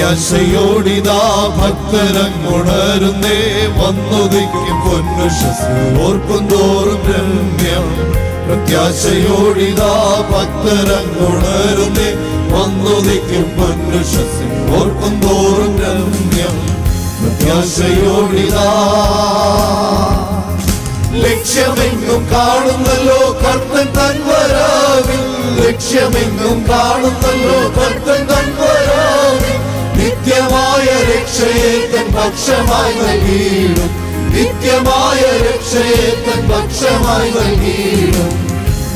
പ്രത്യാശയോടിതാ ഭക്തരങ്ങുണരുന്നേ, വന്നുദിക്കും പൊന്നുഷസ് ഓർക്കും തോറും രമ്യം. പ്രത്യാശയോടിതാ ഭക്തരങ്ങുണരുന്നേ, വന്നുദിക്കും പൊന്നുഷസ് ഓർക്കും തോറും രമ്യം. പ്രത്യാശയോടിതാ ലക്ഷ്യമെങ്ങും കാണുന്നല്ലോ കർത്തൻ തൻ വരവിൽ. ലക്ഷ്യമെങ്ങും കാണുന്നല്ലോ കർത്തൻ തൻ വരവിൽ. നിത്യമായ രക്ഷയെ തൻ പക്ഷമായി നൽകിയിടും. നിത്യമായ രക്ഷയെ തൻ പക്ഷമായി നൽകിയിടും.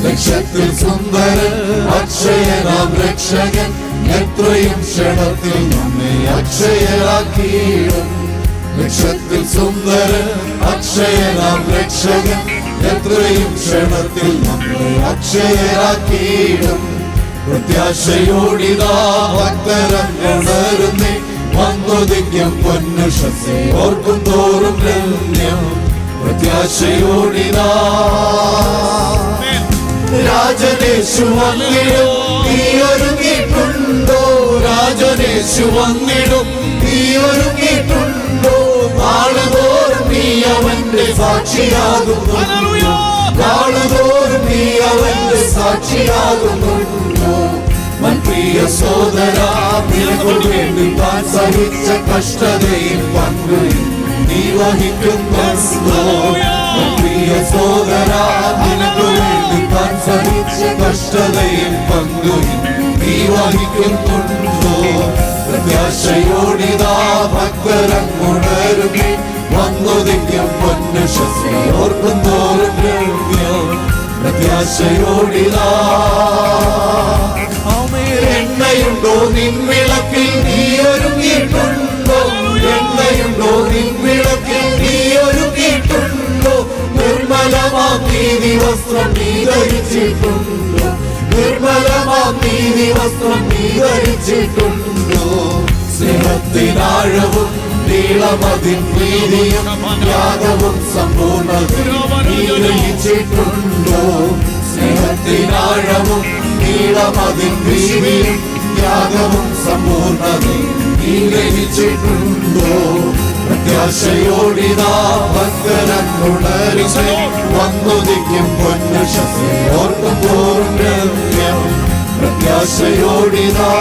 ലക്ഷ്യത്തിൽ സുന്ദരൻ അക്ഷയനാം രക്ഷകൻ, എത്രയും ക്ഷണത്തിൽ നമ്മെ അക്ഷയരാക്കിയിടും. ലക്ഷ്യത്തിൽ സുന്ദരൻ അക്ഷയനാം രക്ഷകൻ, എത്രയും ക്ഷണത്തിൽ നമ്മെ അക്ഷയരാക്കിയിടും. പ്രത്യാശയോടിതാ ഭക്തരങ്ങുണരുന്നേ, വന്നുദിക്കും പൊന്നുഷസേ ഓർക്കും തോറും രമ്യം. പ്രത്യാശയോടിതാ രാജനേശു വന്നിടും, നീ ഒരുങ്ങിയിട്ടുണ്ടോ? രാജനേശു വന്നിടും, നീ ഒരുങ്ങിയിട്ടുണ്ടോ? നാളുതോറും നീ അവന്റെ സാക്ഷിയാകുന്നുണ്ടോ? നാളുതോറും നീ അവന്റെ സാക്ഷിയാകുന്നുണ്ടോ? പ്രിയ സോദരാ, നിനക്കു വേണ്ടി താൻ സഹിച്ച കഷ്ടതയിൽ പങ്കു നീ വഹിക്കുന്നുണ്ടോ? പ്രിയ സോദരാ, നിനക്കു വേണ്ടി താൻ സഹിച്ച കഷ്ടതയിൽ പങ്കു നീ വഹിക്കുന്നുണ്ടോ? പ്രത്യാശയോടിതാ ഭക്തരങ്ങുണരുന്നേ, വന്നുദിക്കും പൊന്നുഷസേ ഓർക്കും തോറും രമ്യം. പ്രത്യാശയോടിതാ എണ്ണയുണ്ടോ നിൻവിളക്കിൽ, നീ ഒരുങ്ങിയിട്ടുണ്ടോ? എണ്ണയുണ്ടോ നിൻവിളക്കിൽ, നീ ഒരുങ്ങിയിട്ടുണ്ടോ? നിർമ്മലമാം നീതി വസ്ത്രം നീ ധരിച്ചിട്ടുണ്ടോ? നിർമ്മലമാം നീതി വസ്ത്രം നീ ധരിച്ചിട്ടുണ്ടോ? സ്നേഹത്തിനാഴവും നീളമതിൻ പ്രീതിയും ത്യാഗവും സമ്പൂർണ്ണതയും നീ ഗ്രഹിച്ചിട്ടുണ്ടോ? സ്നേഹത്തിനാഴവും നീളമതിൻ പ്രീതിയും ത്യാഗവും സമ്പൂർണ്ണതയും നീ ഗ്രഹിച്ചിട്ടുണ്ടോ? പ്രത്യാശയോടിതാ ഭക്തരങ്ങുണരുന്നേ, വന്നുദിക്കും പൊന്നുഷസേ ഓർക്കും തോറും രമ്യം. പ്രത്യാശയോടിതാ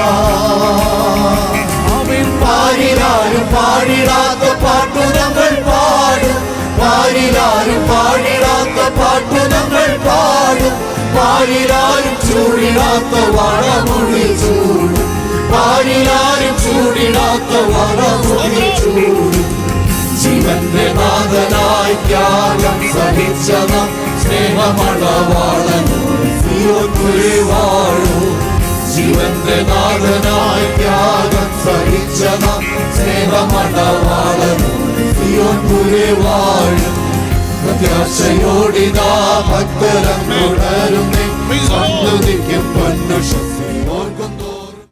പാരിലാരും പാടിടാത്ത പാട്ടു ഞങ്ങൾ പാടും. പാരിലാരും പാടിടാത്ത പാട്ടു ഞങ്ങൾ പാടും. പാരിലാരും ചൂടിടാത്ത വളമുടി ചൂടും. പാരിലാരും ചൂടിടാത്ത വളമുടി ചൂടും. ജീവന്റെ നാഥനായി ത്യാഗം സഹിച്ചത സ്നേഹമണവാളനോട് സിയോനിൽ വാഴൂ. ജീവന്റെ നാഥനായി ത്യാഗം സഹിച്ചത സ്നേഹമണവാളനോട് സിയോനിൽ വാഴും. പ്രത്യാശയോടിതാ ഭക്തരങ്ങുണരുന്നേ, വന്നുദിക്കും പൊന്നുഷസേ